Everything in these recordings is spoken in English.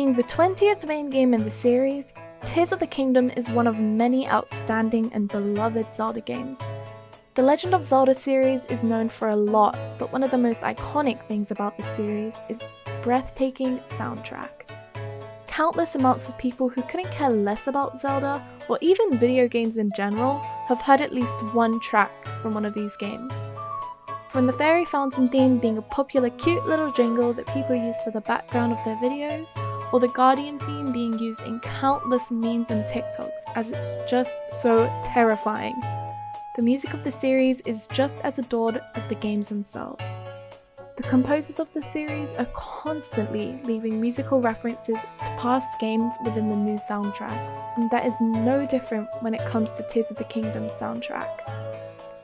Being the 20th main game in the series, Tears of the Kingdom is one of many outstanding and beloved Zelda games. The Legend of Zelda series is known for a lot, but one of the most iconic things about the series is its breathtaking soundtrack. Countless amounts of people who couldn't care less about Zelda, or even video games in general, have heard at least one track from one of these games. From the Fairy Fountain theme being a popular cute little jingle that people use for the background of their videos, or the Guardian theme being used in countless memes and TikToks as it's just so terrifying. The music of the series is just as adored as the games themselves. The composers of the series are constantly leaving musical references to past games within the new soundtracks, and that is no different when it comes to Tears of the Kingdom soundtrack.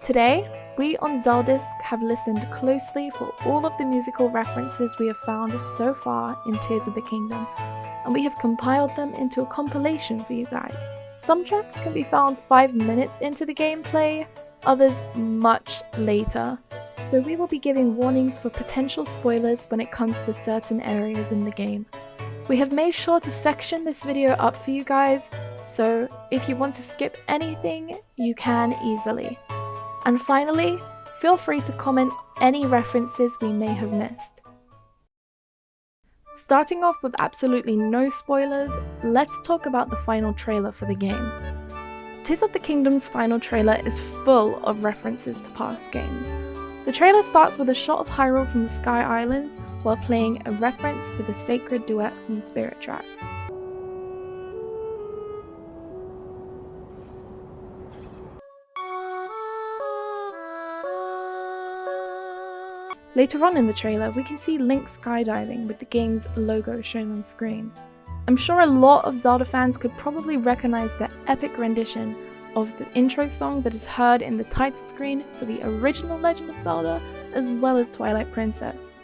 Today, we on Zeldisc have listened closely for all of the musical references we have found so far in Tears of the Kingdom, and we have compiled them into a compilation for you guys. Some tracks can be found 5 minutes into the gameplay, others much later, so we will be giving warnings for potential spoilers when it comes to certain areas in the game. We have made sure to section this video up for you guys, so if you want to skip anything, you can easily. And finally, feel free to comment any references we may have missed. Starting off with absolutely no spoilers, let's talk about the final trailer for the game. Tears of the Kingdom's final trailer is full of references to past games. The trailer starts with a shot of Hyrule from the Sky Islands while playing a reference to the sacred duet from Spirit Tracks. Later on in the trailer, we can see Link skydiving with the game's logo shown on screen. I'm sure a lot of Zelda fans could probably recognize the epic rendition of the intro song that is heard in the title screen for the original Legend of Zelda, as well as Twilight Princess.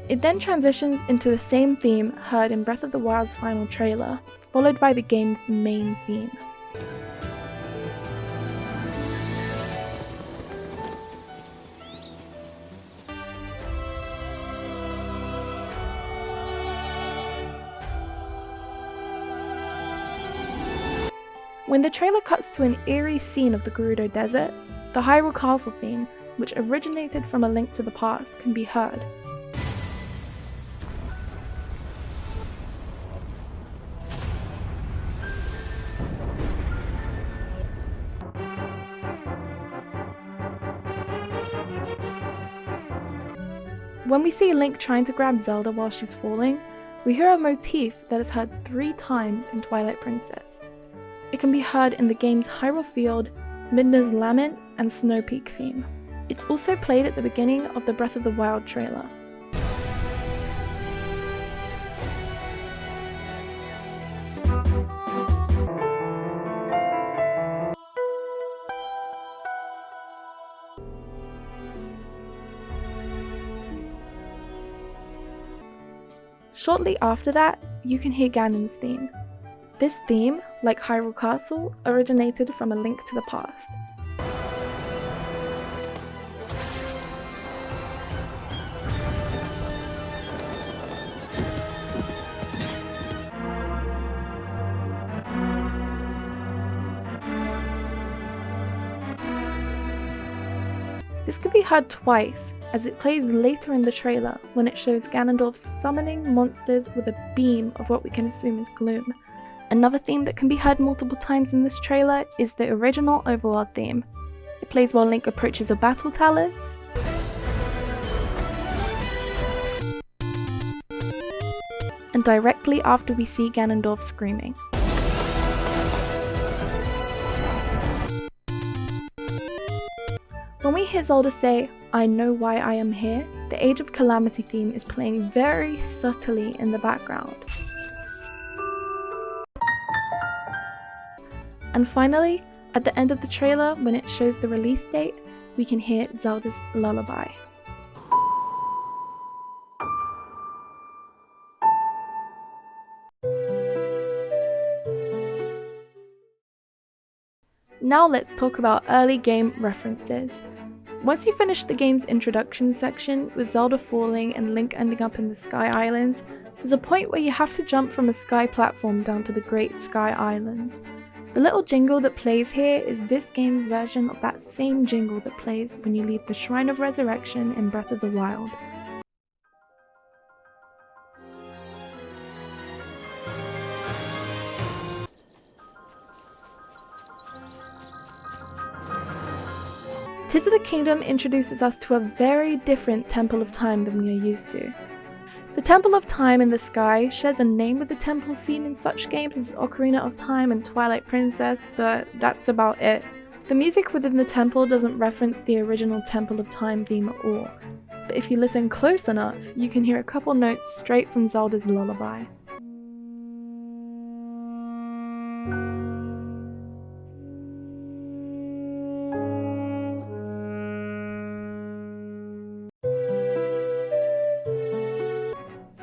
It then transitions into the same theme heard in Breath of the Wild's final trailer, followed by the game's main theme. When the trailer cuts to an eerie scene of the Gerudo Desert, the Hyrule Castle theme, which originated from A Link to the Past, can be heard. When we see Link trying to grab Zelda while she's falling, we hear a motif that is heard 3 times in Twilight Princess. It can be heard in the game's Hyrule Field, Midna's Lament, and Snow Peak theme. It's also played at the beginning of the Breath of the Wild trailer. Shortly after that, you can hear Ganon's theme. This theme, like Hyrule Castle, originated from A Link to the Past. This can be heard twice, as it plays later in the trailer when it shows Ganondorf summoning monsters with a beam of what we can assume is gloom. Another theme that can be heard multiple times in this trailer is the original overworld theme. It plays while Link approaches a battle talus, and directly after we see Ganondorf screaming. When we hear Zelda say, "I know why I am here," the Age of Calamity theme is playing very subtly in the background. And finally, at the end of the trailer, when it shows the release date, we can hear Zelda's lullaby. Now let's talk about early game references. Once you finish the game's introduction section, with Zelda falling and Link ending up in the Sky Islands, there's a point where you have to jump from a sky platform down to the Great Sky Islands. The little jingle that plays here is this game's version of that same jingle that plays when you leave the Shrine of Resurrection in Breath of the Wild. Tears of the Kingdom introduces us to a very different Temple of Time than we are used to. The Temple of Time in the sky shares a name with the temple seen in such games as Ocarina of Time and Twilight Princess, but that's about it. The music within the temple doesn't reference the original Temple of Time theme at all, but if you listen close enough, you can hear a couple notes straight from Zelda's lullaby.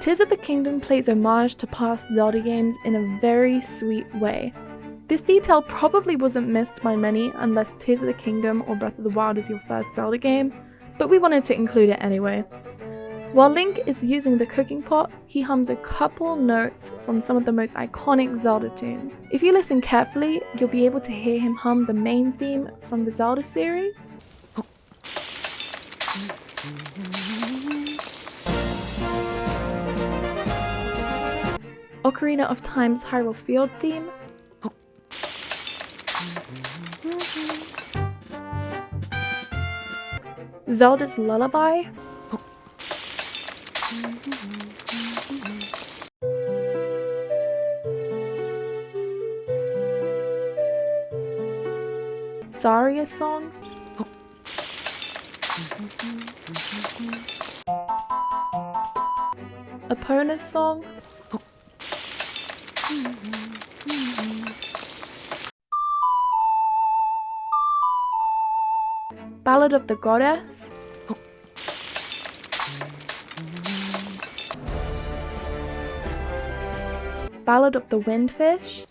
Tears of the Kingdom plays homage to past Zelda games in a very sweet way. This detail probably wasn't missed by many unless Tears of the Kingdom or Breath of the Wild is your first Zelda game, but we wanted to include it anyway. While Link is using the cooking pot, he hums a couple notes from some of the most iconic Zelda tunes. If you listen carefully, you'll be able to hear him hum the main theme from the Zelda series, Ocarina of Time's Hyrule Field theme, Zelda's Lullaby, Saria's song, Epona's song, Ballad of the Goddess, Ballad of the Windfish,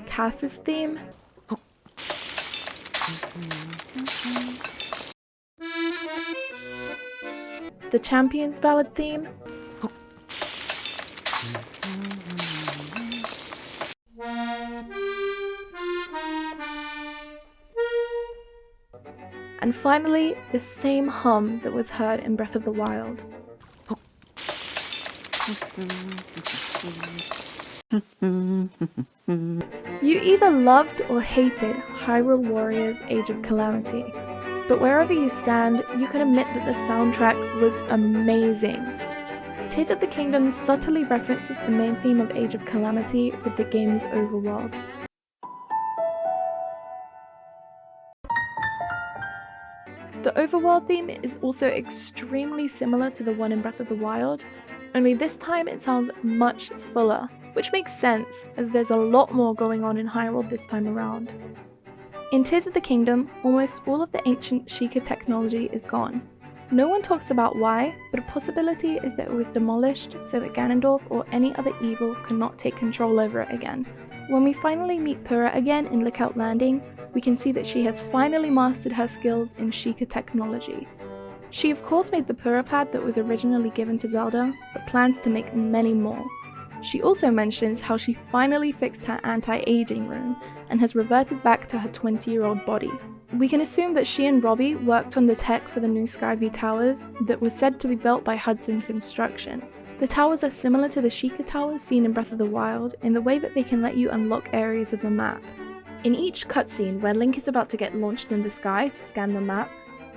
Cass's theme, the Champion's Ballad theme, and finally, the same hum that was heard in Breath of the Wild. You either loved or hated Hyrule Warriors Age of Calamity, but wherever you stand, you can admit that the soundtrack was amazing. Tears of the Kingdom subtly references the main theme of Age of Calamity with the game's overworld. The overworld theme is also extremely similar to the one in Breath of the Wild, only this time it sounds much fuller, which makes sense as there's a lot more going on in Hyrule this time around. In Tears of the Kingdom, almost all of the ancient Sheikah technology is gone. No one talks about why, but a possibility is that it was demolished so that Ganondorf or any other evil cannot take control over it again. When we finally meet Purah again in Lookout Landing, we can see that she has finally mastered her skills in Sheikah technology. She of course made the Purah pad that was originally given to Zelda, but plans to make many more. She also mentions how she finally fixed her anti-aging room and has reverted back to her 20-year-old body. We can assume that she and Robbie worked on the tech for the new Skyview Towers that was said to be built by Hudson Construction. The towers are similar to the Sheikah Towers seen in Breath of the Wild in the way that they can let you unlock areas of the map. In each cutscene where Link is about to get launched in the sky to scan the map,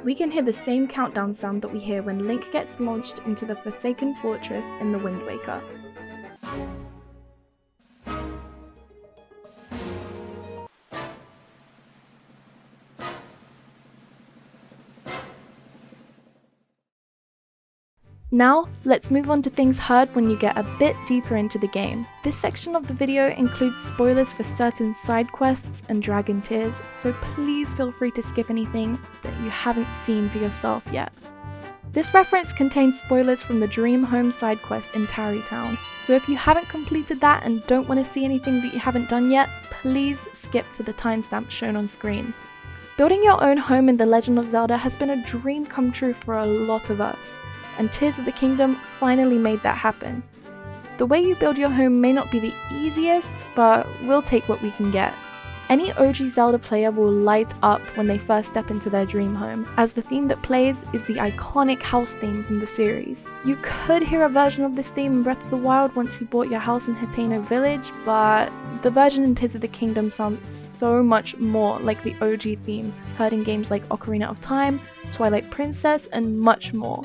we can hear the same countdown sound that we hear when Link gets launched into the Forsaken Fortress in the Wind Waker. Now, let's move on to things heard when you get a bit deeper into the game. This section of the video includes spoilers for certain side quests and Dragon Tears, so please feel free to skip anything that you haven't seen for yourself yet. This reference contains spoilers from the Dream Home side quest in Tarrytown, so if you haven't completed that and don't want to see anything that you haven't done yet, please skip to the timestamp shown on screen. Building your own home in The Legend of Zelda has been a dream come true for a lot of us, and Tears of the Kingdom finally made that happen. The way you build your home may not be the easiest, but we'll take what we can get. Any OG Zelda player will light up when they first step into their dream home, as the theme that plays is the iconic house theme from the series. You could hear a version of this theme in Breath of the Wild once you bought your house in Hateno Village, but the version in Tears of the Kingdom sounds so much more like the OG theme, heard in games like Ocarina of Time, Twilight Princess, and much more.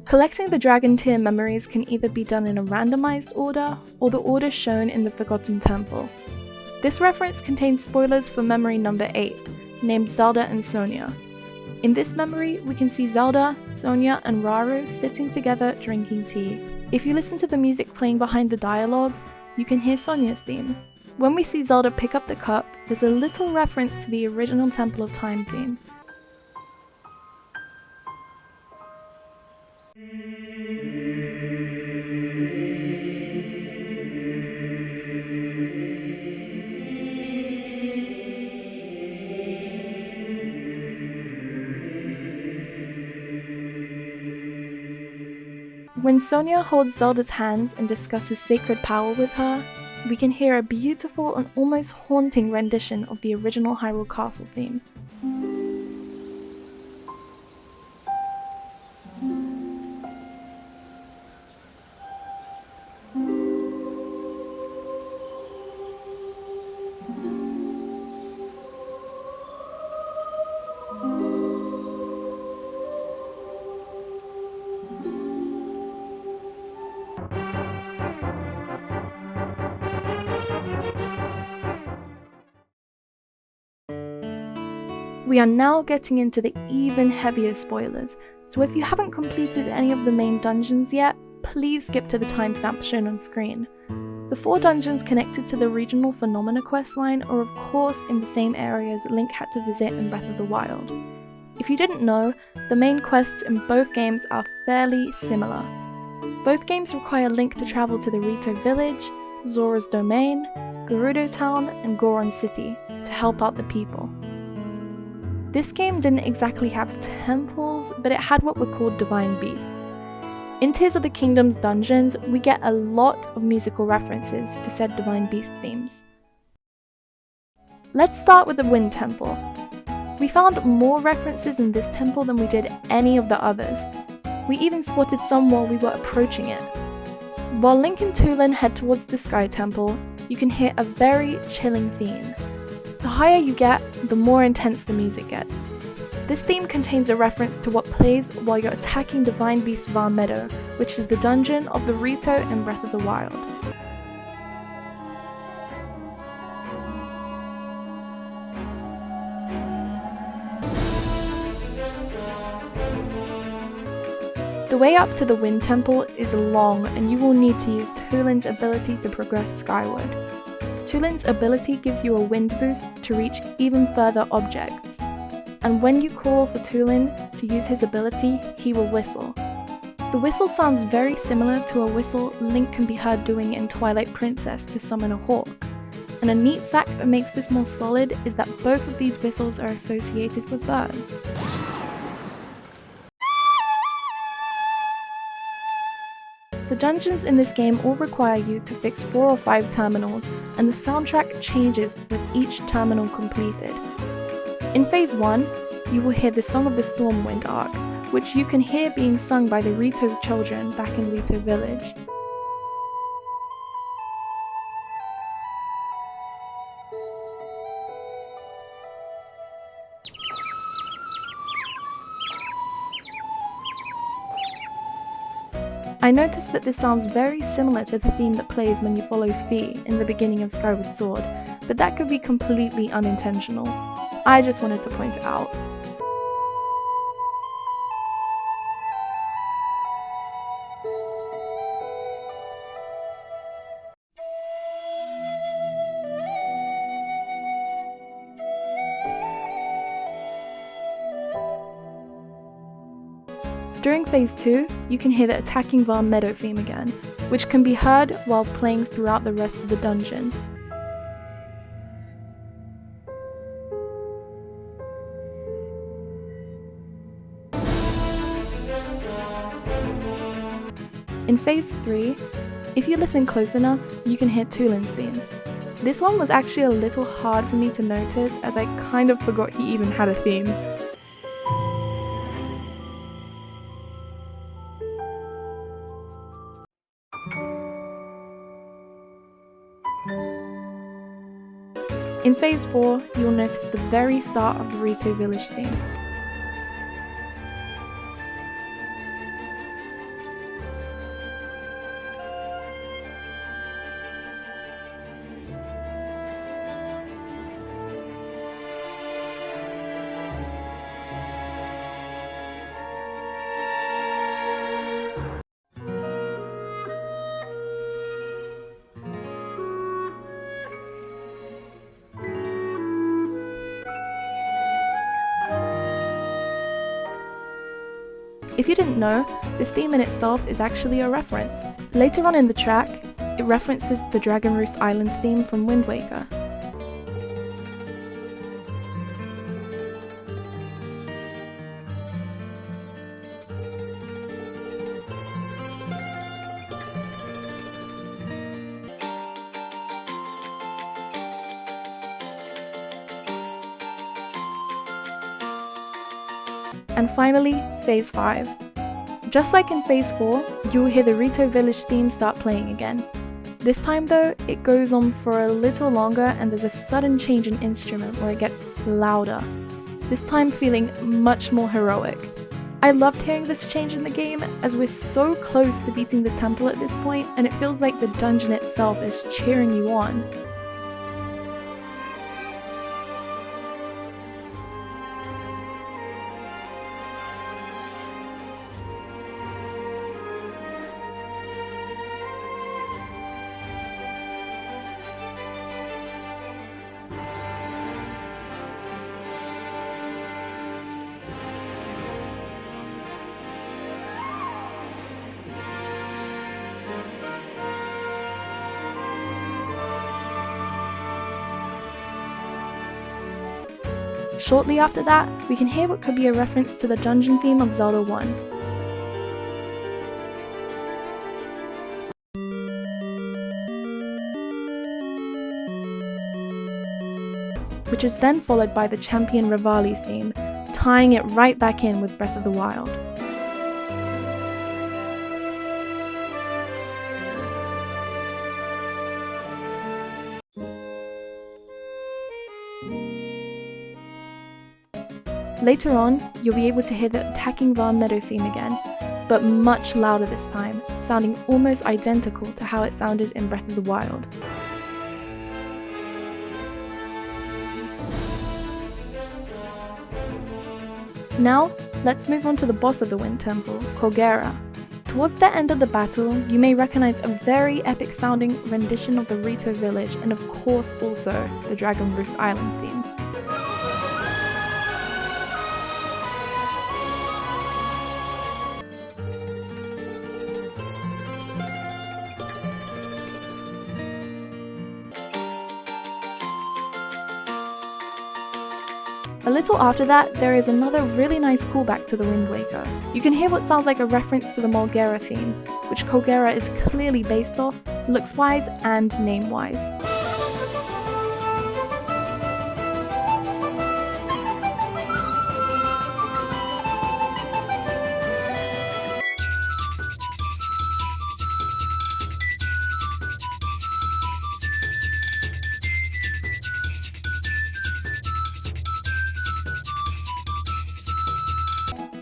Collecting the Dragon Tear memories can either be done in a randomized order, or the order shown in the Forgotten Temple. This reference contains spoilers for memory number 8, named Zelda and Sonia. In this memory, we can see Zelda, Sonia, and Rauru sitting together drinking tea. If you listen to the music playing behind the dialogue, you can hear Sonia's theme. When we see Zelda pick up the cup, there's a little reference to the original Temple of Time theme. When Sonia holds Zelda's hands and discusses sacred power with her, we can hear a beautiful and almost haunting rendition of the original Hyrule Castle theme. We are now getting into the even heavier spoilers, so if you haven't completed any of the main dungeons yet, please skip to the timestamp shown on screen. The 4 dungeons connected to the Regional Phenomena questline are of course in the same areas Link had to visit in Breath of the Wild. If you didn't know, the main quests in both games are fairly similar. Both games require Link to travel to the Rito Village, Zora's Domain, Gerudo Town, and Goron City to help out the people. This game didn't exactly have temples, but it had what were called divine beasts. In Tears of the Kingdom's dungeons, we get a lot of musical references to said divine beast themes. Let's start with the Wind Temple. We found more references in this temple than we did any of the others. We even spotted some while we were approaching it. While Link and Tulin head towards the Sky Temple, you can hear a very chilling theme. The higher you get, the more intense the music gets. This theme contains a reference to what plays while you're attacking Divine Beast Var Meadow, which is the dungeon of the Rito in Breath of the Wild. The way up to the Wind Temple is long, and you will need to use Tulin's ability to progress skyward. Tulin's ability gives you a wind boost to reach even further objects, and when you call for Tulin to use his ability, he will whistle. The whistle sounds very similar to a whistle Link can be heard doing in Twilight Princess to summon a hawk, and a neat fact that makes this more solid is that both of these whistles are associated with birds. The dungeons in this game all require you to fix 4 or 5 terminals, and the soundtrack changes with each terminal completed. In Phase 1, you will hear the Song of the Stormwind arc, which you can hear being sung by the Rito children back in Rito Village. I noticed that this sounds very similar to the theme that plays when you follow Fi in the beginning of Skyward Sword, but that could be completely unintentional. I just wanted to point it out. During Phase 2, you can hear the Attacking Varn Meadow theme again, which can be heard while playing throughout the rest of the dungeon. In Phase 3, if you listen close enough, you can hear Tulin's theme. This one was actually a little hard for me to notice as I kind of forgot he even had a theme. In Phase 4, you'll notice the very start of the Rito Village theme. If you didn't know, this theme in itself is actually a reference. Later on in the track, it references the Dragon Roost Island theme from Wind Waker. And finally, Phase 5. Just like in Phase 4, you will hear the Rito Village theme start playing again. This time though, it goes on for a little longer and there's a sudden change in instrument where it gets louder, this time feeling much more heroic. I loved hearing this change in the game as we're so close to beating the temple at this point and it feels like the dungeon itself is cheering you on. Shortly after that, we can hear what could be a reference to the dungeon theme of Zelda 1. Which is then followed by the champion Revali's theme, tying it right back in with Breath of the Wild. Later on, you'll be able to hear the Attacking Varn Meadow theme again, but much louder this time, sounding almost identical to how it sounded in Breath of the Wild. Now, let's move on to the boss of the Wind Temple, Colgera. Towards the end of the battle, you may recognize a very epic sounding rendition of the Rito Village and of course also the Dragon Roost Island theme. A little after that, there is another really nice callback to the Wind Waker. You can hear what sounds like a reference to the Molgera theme, which Colgera is clearly based off, looks-wise and name-wise.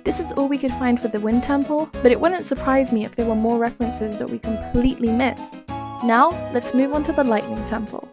This is all we could find for the Wind Temple, but it wouldn't surprise me if there were more references that we completely missed. Now, let's move on to the Lightning Temple.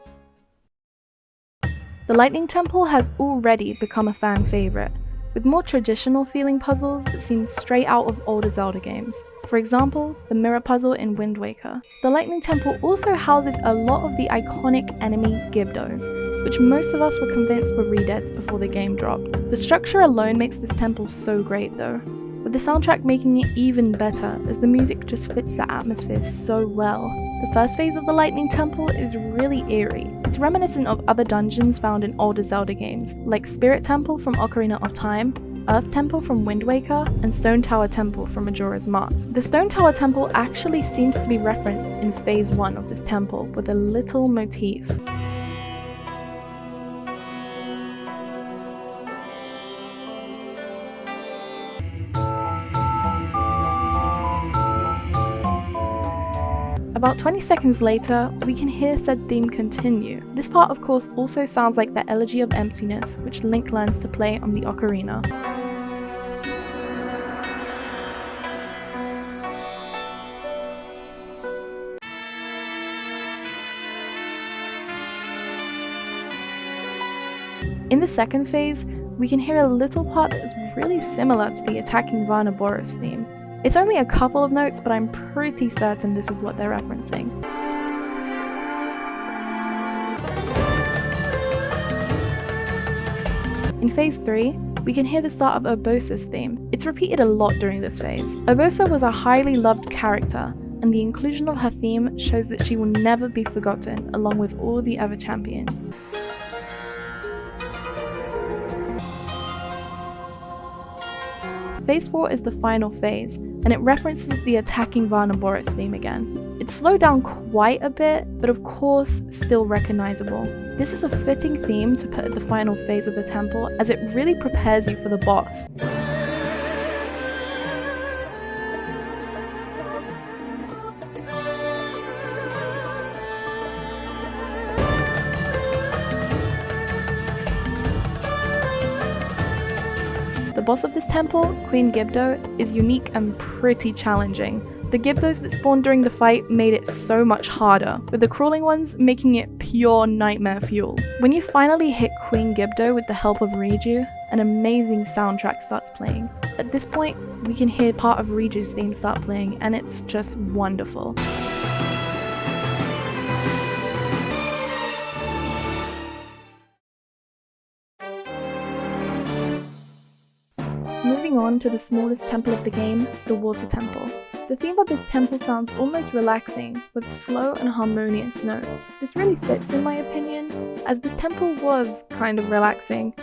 The Lightning Temple has already become a fan favourite, with more traditional feeling puzzles that seem straight out of older Zelda games. For example, the mirror puzzle in Wind Waker. The Lightning Temple also houses a lot of the iconic enemy Gibdos, which most of us were convinced were redeads before the game dropped. The structure alone makes this temple so great though, with with the soundtrack making it even better as the music just fits the atmosphere so well. The first phase of the Lightning Temple is really eerie. It's reminiscent of other dungeons found in older Zelda games, like Spirit Temple from Ocarina of Time, Earth Temple from Wind Waker, and Stone Tower Temple from Majora's Mask. The Stone Tower Temple actually seems to be referenced in Phase 1 of this temple with a little motif. About 20 seconds later, we can hear said theme continue. This part of course also sounds like the Elegy of Emptiness, which Link learns to play on the ocarina. In the second phase, we can hear a little part that is really similar to the Attacking Varna Boros theme. It's only a couple of notes, but I'm pretty certain this is what they're referencing. In Phase 3, we can hear the start of Urbosa's theme. It's repeated a lot during this phase. Urbosa was a highly loved character, and the inclusion of her theme shows that she will never be forgotten along with all the other champions. Phase 4 is the final phase, and it references the Attacking Varna Boros theme again. It's slowed down quite a bit, but of course still recognizable. This is a fitting theme to put at the final phase of the temple, as it really prepares you for the boss. The boss of this temple, Queen Gibdo, is unique and pretty challenging. The Gibdos that spawned during the fight made it so much harder, with the crawling ones making it pure nightmare fuel. When you finally hit Queen Gibdo with the help of Riju, an amazing soundtrack starts playing. At this point, we can hear part of Riju's theme start playing, and it's just wonderful. Moving on to the smallest temple of the game, the Water Temple. The theme of this temple sounds almost relaxing, with slow and harmonious notes. This really fits in my opinion, as this temple was kind of relaxing.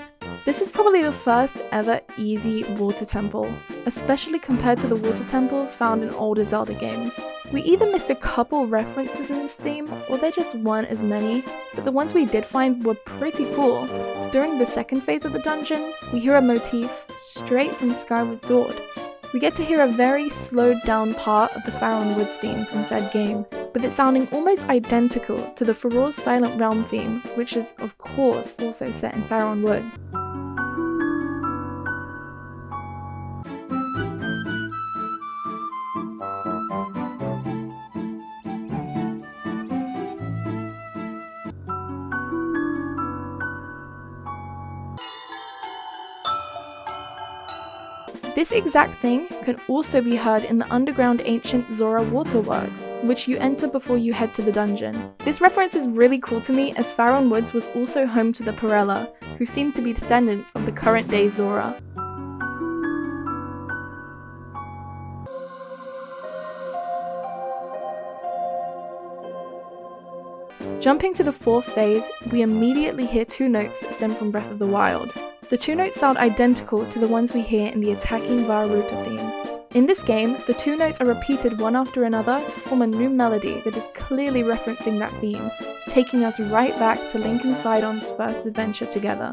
This is probably the first ever easy water temple, especially compared to the water temples found in older Zelda games. We either missed a couple references in this theme, or there just weren't as many, but the ones we did find were pretty cool. During the second phase of the dungeon, we hear a motif straight from Skyward Sword. We get to hear a very slowed down part of the Faron Woods theme from said game, with it sounding almost identical to the Farore's Silent Realm theme, which is of course also set in Faron Woods. This exact thing can also be heard in the underground ancient Zora Waterworks, which you enter before you head to the dungeon. This reference is really cool to me, as Faron Woods was also home to the Perella, who seem to be descendants of the current day Zora. Jumping to the fourth phase, we immediately hear two notes that stem from Breath of the Wild. The two notes sound identical to the ones we hear in the Attacking Vararuta theme. In this game, the two notes are repeated one after another to form a new melody that is clearly referencing that theme, taking us right back to Link and Sidon's first adventure together.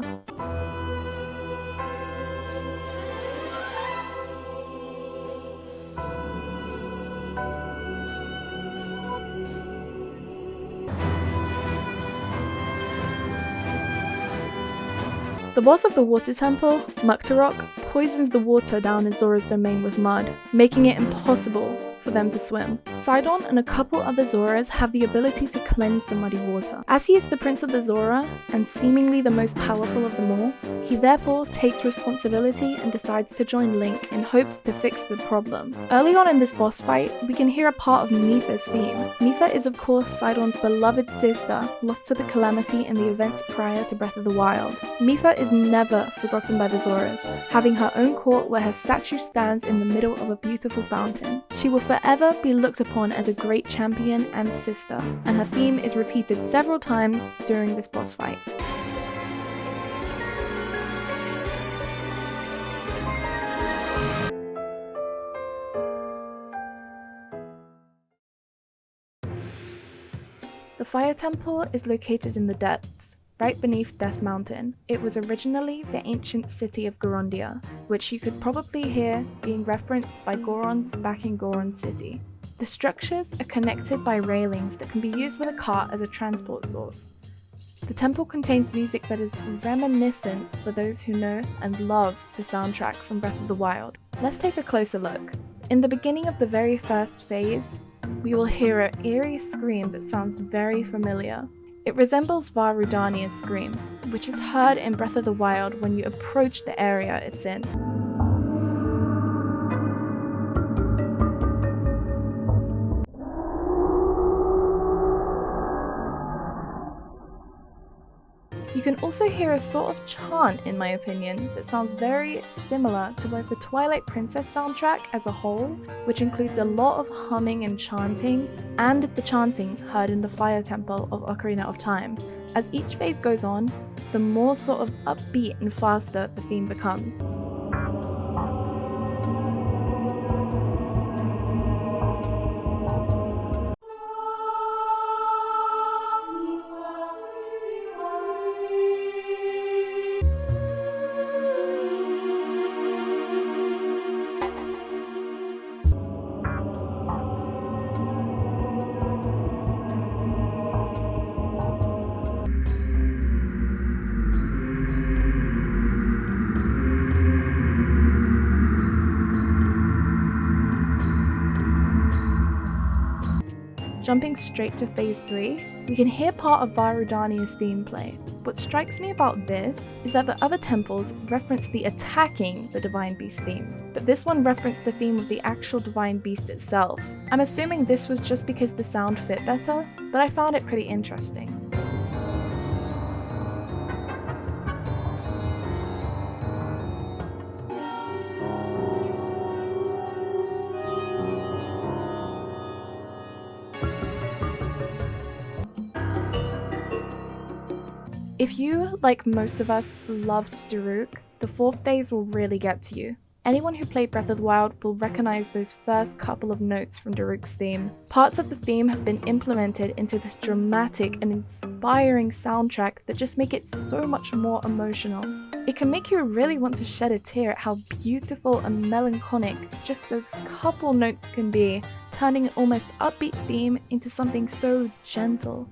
The boss of the Water Temple, Muktarok, poisons the water down in Zora's domain with mud, making it impossible for them to swim. Sidon and a couple other Zoras have the ability to cleanse the muddy water. As he is the prince of the Zora, and seemingly the most powerful of them all, he therefore takes responsibility and decides to join Link in hopes to fix the problem. Early on in this boss fight, we can hear a part of Mipha's theme. Mipha is of course Sidon's beloved sister, lost to the Calamity in the events prior to Breath of the Wild. Mipha is never forgotten by the Zoras, having her own court where her statue stands in the middle of a beautiful fountain. She will forever be looked upon as a great champion and sister, and her theme is repeated several times during this boss fight. The Fire Temple is located in the depths, right beneath Death Mountain. It was originally the ancient city of Gorondia, which you could probably hear being referenced by Gorons back in Goron City. The structures are connected by railings that can be used with a cart as a transport source. The temple contains music that is reminiscent for those who know and love the soundtrack from Breath of the Wild. Let's take a closer look. In the beginning of the very first phase, we will hear an eerie scream that sounds very familiar. It resembles Vah Rudania's scream, which is heard in Breath of the Wild when you approach the area it's in. You can also hear a sort of chant, in my opinion, that sounds very similar to both the Twilight Princess soundtrack as a whole, which includes a lot of humming and chanting, and the chanting heard in the Fire Temple of Ocarina of Time. As each phase goes on, the more sort of upbeat and faster the theme becomes. Jumping straight to phase 3, we can hear part of Vah Rudania's theme play. What strikes me about this is that the other temples reference the attacking the Divine Beast themes, but this one referenced the theme of the actual Divine Beast itself. I'm assuming this was just because the sound fit better, but I found it pretty interesting. If you, like most of us, loved Daruk, the fourth phase will really get to you. Anyone who played Breath of the Wild will recognize those first couple of notes from Daruk's theme. Parts of the theme have been implemented into this dramatic and inspiring soundtrack that just make it so much more emotional. It can make you really want to shed a tear at how beautiful and melancholic just those couple notes can be, turning an almost upbeat theme into something so gentle.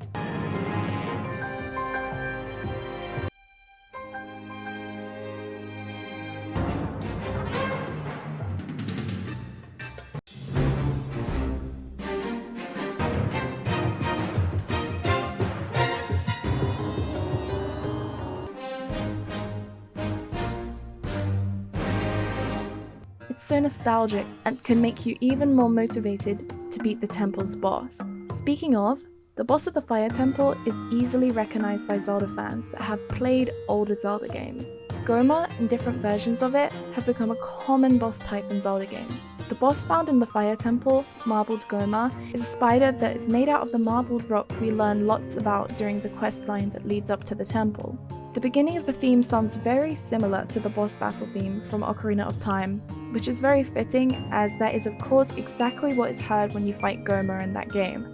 It's so nostalgic and can make you even more motivated to beat the temple's boss. Speaking of, the boss of the Fire Temple is easily recognized by Zelda fans that have played older Zelda games. Goma and different versions of it have become a common boss type in Zelda games. The boss found in the Fire Temple, Marbled Goma, is a spider that is made out of the marbled rock we learn lots about during the questline that leads up to the temple. The beginning of the theme sounds very similar to the boss battle theme from Ocarina of Time, which is very fitting as that is of course exactly what is heard when you fight Goma in that game.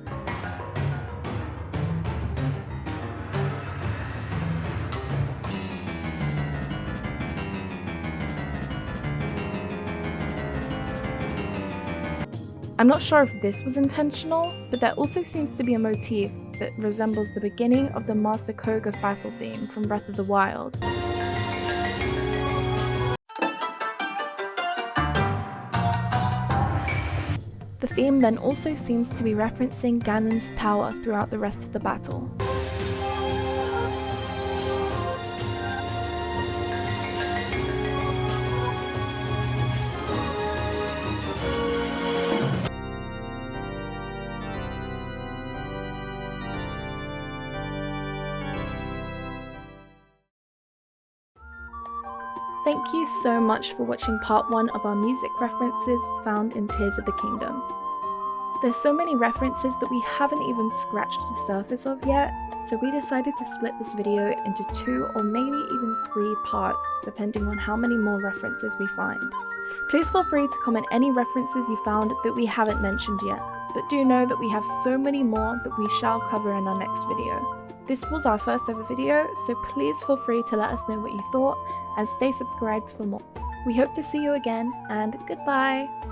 I'm not sure if this was intentional, but there also seems to be a motif that resembles the beginning of the Master Koga battle theme from Breath of the Wild. The theme then also seems to be referencing Ganon's tower throughout the rest of the battle. Thank you so much for watching part 1 of our music references found in Tears of the Kingdom. There's so many references that we haven't even scratched the surface of yet, so we decided to split this video into 2 or maybe even 3 parts, depending on how many more references we find. Please feel free to comment any references you found that we haven't mentioned yet, but do know that we have so many more that we shall cover in our next video. This was our first ever video, so please feel free to let us know what you thought and stay subscribed for more. We hope to see you again, and goodbye!